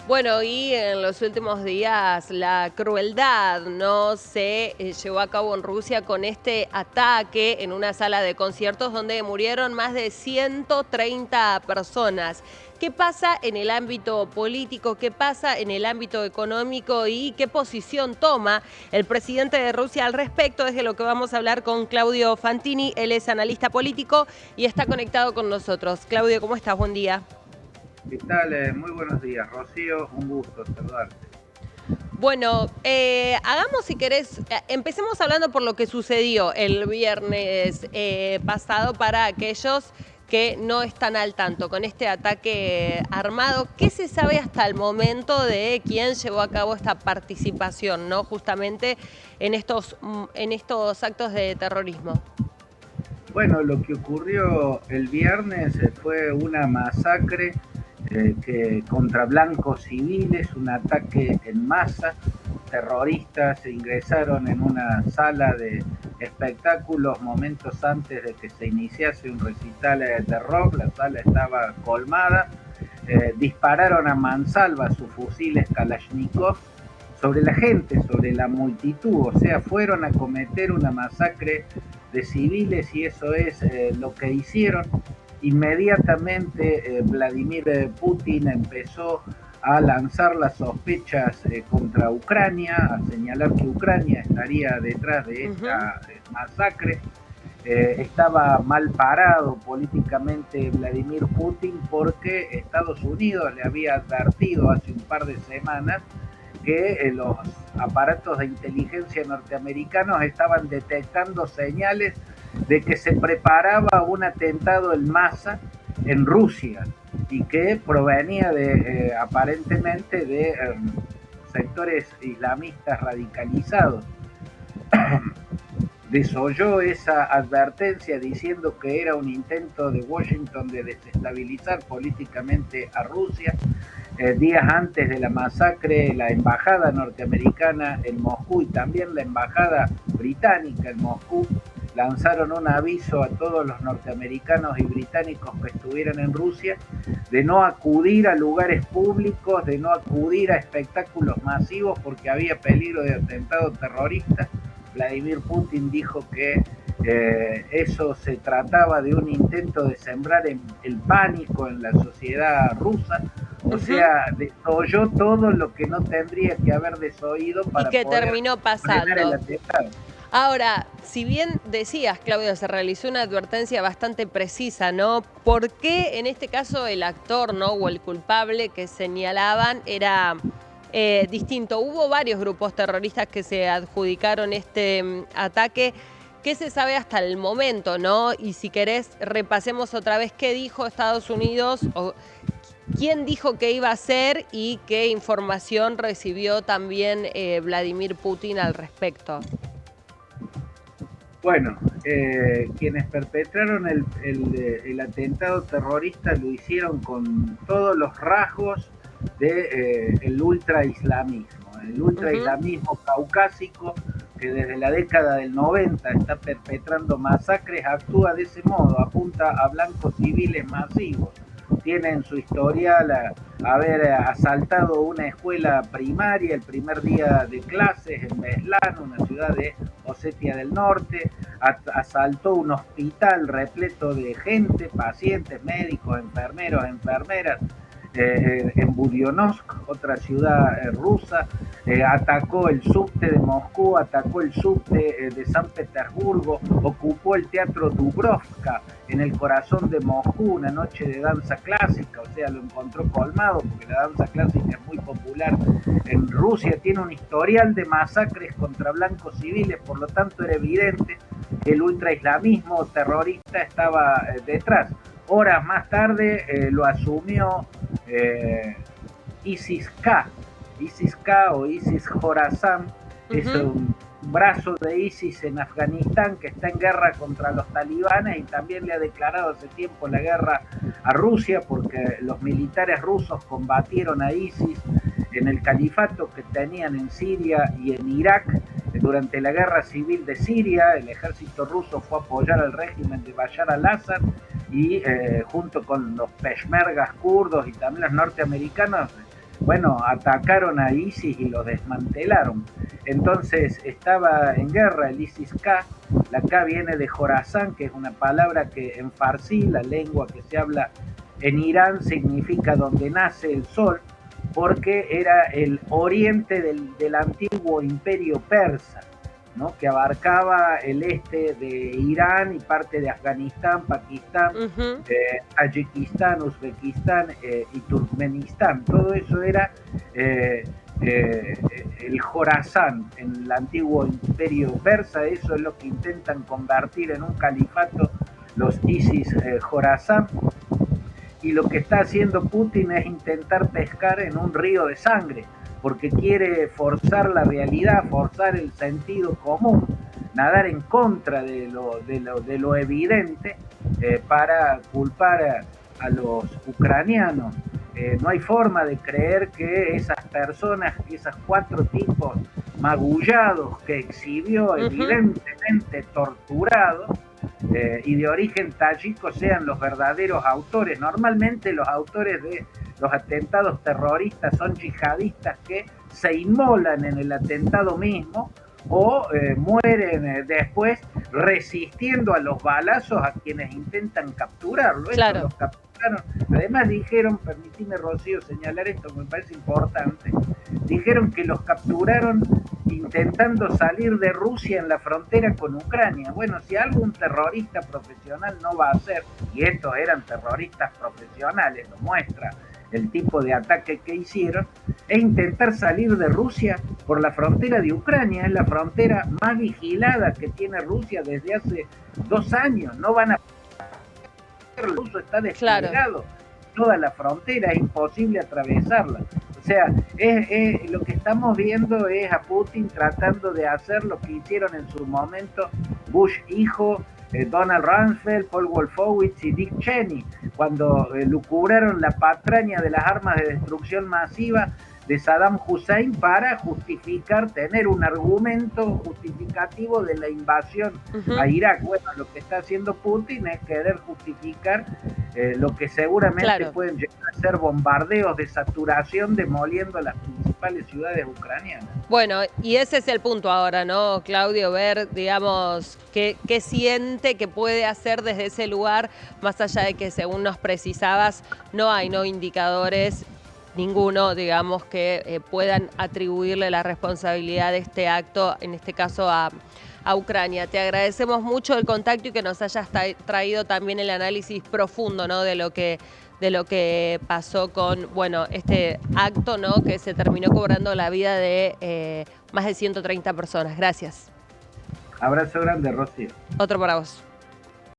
Bueno, y en los últimos días la crueldad no se llevó a cabo en Rusia con este ataque en una sala de conciertos donde murieron más de 130 personas. ¿Qué pasa en el ámbito político? ¿Qué pasa en el ámbito económico? ¿Y qué posición toma el presidente de Rusia al respecto? Es de lo que vamos a hablar con Claudio Fantini. Él es analista político y está conectado con nosotros. Claudio, ¿cómo estás? Buen día. ¿Qué tal? Muy buenos días, Rocío. Un gusto saludarte. Bueno, hagamos si querés, empecemos hablando por lo que sucedió el viernes pasado para aquellos que no están al tanto con este ataque armado. ¿Qué se sabe hasta el momento de quién llevó a cabo esta participación, ¿no? Justamente en estos actos de terrorismo? Bueno, lo que ocurrió el viernes fue una masacre contra blancos civiles, un ataque en masa. Terroristas ingresaron en una sala de espectáculos momentos antes de que se iniciase un recital de rock. La sala estaba colmada. Dispararon a mansalva sus fusiles Kalashnikov sobre la gente, sobre la multitud, o sea, fueron a cometer una masacre de civiles y eso es lo que hicieron. Inmediatamente Vladimir Putin empezó a lanzar las sospechas contra Ucrania, a señalar que Ucrania estaría detrás de esta masacre. Estaba mal parado políticamente Vladimir Putin porque Estados Unidos le había advertido hace un par de semanas que los aparatos de inteligencia norteamericanos estaban detectando señales de que se preparaba un atentado en masa en Rusia y que provenía de aparentemente de sectores islamistas radicalizados. Desoyó esa advertencia diciendo que era un intento de Washington de desestabilizar políticamente a Rusia. Días antes de la masacre, la embajada norteamericana en Moscú y también la embajada británica en Moscú lanzaron un aviso a todos los norteamericanos y británicos que estuvieran en Rusia de no acudir a lugares públicos, de no acudir a espectáculos masivos porque había peligro de atentado terrorista. Vladimir Putin dijo que eso se trataba de un intento de sembrar el pánico en la sociedad rusa. O sea, desoyó todo lo que no tendría que haber desoído Y para que poder terminó frenar el pasando. atentado. Ahora, si bien decías, Claudio, se realizó una advertencia bastante precisa, ¿no? ¿Por qué en este caso el actor, ¿no? O el culpable que señalaban era distinto? Hubo varios grupos terroristas que se adjudicaron este ataque. ¿Qué se sabe hasta el momento, no? Y si querés, repasemos otra vez qué dijo Estados Unidos o quién dijo que iba a hacer y qué información recibió también Vladimir Putin al respecto. Bueno, quienes perpetraron el atentado terrorista lo hicieron con todos los rasgos del ultraislamismo. El ultraislamismo caucásico, que desde la década del 90 está perpetrando masacres, actúa de ese modo, apunta a blancos civiles masivos. Tiene en su historial haber asaltado una escuela primaria el primer día de clases en Beslan, una ciudad de Osetia del Norte, asaltó un hospital repleto de gente, pacientes, médicos, enfermeros, enfermeras, en Budyonnovsk, otra ciudad rusa, atacó el subte de Moscú, atacó el subte de San Petersburgo, ocupó el teatro Dubrovka en el corazón de Moscú, una noche de danza clásica, o sea, lo encontró colmado porque la danza clásica es muy popular en Rusia, tiene un historial de masacres contra blancos civiles, por lo tanto era evidente que el ultraislamismo terrorista estaba detrás. Horas más tarde lo asumió ISIS-K, ISIS-K o ISIS-Khorasan, es un brazo de ISIS en Afganistán que está en guerra contra los talibanes y también le ha declarado hace tiempo la guerra a Rusia porque los militares rusos combatieron a ISIS en el califato que tenían en Siria y en Irak. Durante la guerra civil de Siria, el ejército ruso fue a apoyar al régimen de Bashar al-Assad y junto con los peshmergas kurdos y también los norteamericanos bueno, atacaron a ISIS y lo desmantelaron. Entonces estaba en guerra el ISIS-K. La K viene de Jorazán, que es una palabra que en farsi, la lengua que se habla en Irán, significa donde nace el sol, porque era el oriente del antiguo imperio persa, ¿no? Que abarcaba el este de Irán y parte de Afganistán, Pakistán, Tayikistán, Uzbekistán y Turkmenistán. Todo eso era el Jorazán en el antiguo imperio persa. Eso es lo que intentan convertir en un califato los ISIS Jorazán. Y lo que está haciendo Putin es intentar pescar en un río de sangre, porque quiere forzar la realidad, forzar el sentido común, nadar en contra de lo evidente para culpar a los ucranianos. No hay forma de creer que esas personas, esos 4 tipos magullados que exhibió, evidentemente torturados, y de origen tayiko, sean los verdaderos autores. Normalmente los autores de los atentados terroristas son yihadistas que se inmolan en el atentado mismo o mueren después resistiendo a los balazos a quienes intentan capturarlo. Claro. Los capturaron. Además dijeron, permitime, Rocío, señalar esto, me parece importante, dijeron que los capturaron intentando salir de Rusia en la frontera con Ucrania. Bueno, si algo un terrorista profesional no va a hacer, y estos eran terroristas profesionales, lo muestra el tipo de ataque que hicieron, es intentar salir de Rusia por la frontera de Ucrania. Es la frontera más vigilada que tiene Rusia desde hace 2 años. No van a... El ruso está desplegado. Claro. Toda la frontera, es imposible atravesarla. O sea, lo que estamos viendo es a Putin tratando de hacer lo que hicieron en su momento Bush hijo, Donald Rumsfeld, Paul Wolfowitz y Dick Cheney, cuando lucubraron la patraña de las armas de destrucción masiva de Saddam Hussein para justificar, tener un argumento justificativo de la invasión a Irak. Bueno, lo que está haciendo Putin es querer justificar lo que seguramente pueden llegar a ser bombardeos de saturación demoliendo las principales ciudades ucranianas. Bueno, y ese es el punto ahora, ¿no, Claudio? Ver, digamos, qué siente, qué puede hacer desde ese lugar, más allá de que, según nos precisabas, no hay indicadores, ninguno, digamos, que puedan atribuirle la responsabilidad de este acto, en este caso a Ucrania. Te agradecemos mucho el contacto y que nos hayas traído también el análisis profundo, ¿no?, de lo que pasó con, bueno, este acto, ¿no?, que se terminó cobrando la vida de más de 130 personas. Gracias. Abrazo grande, Rocío. Otro para vos.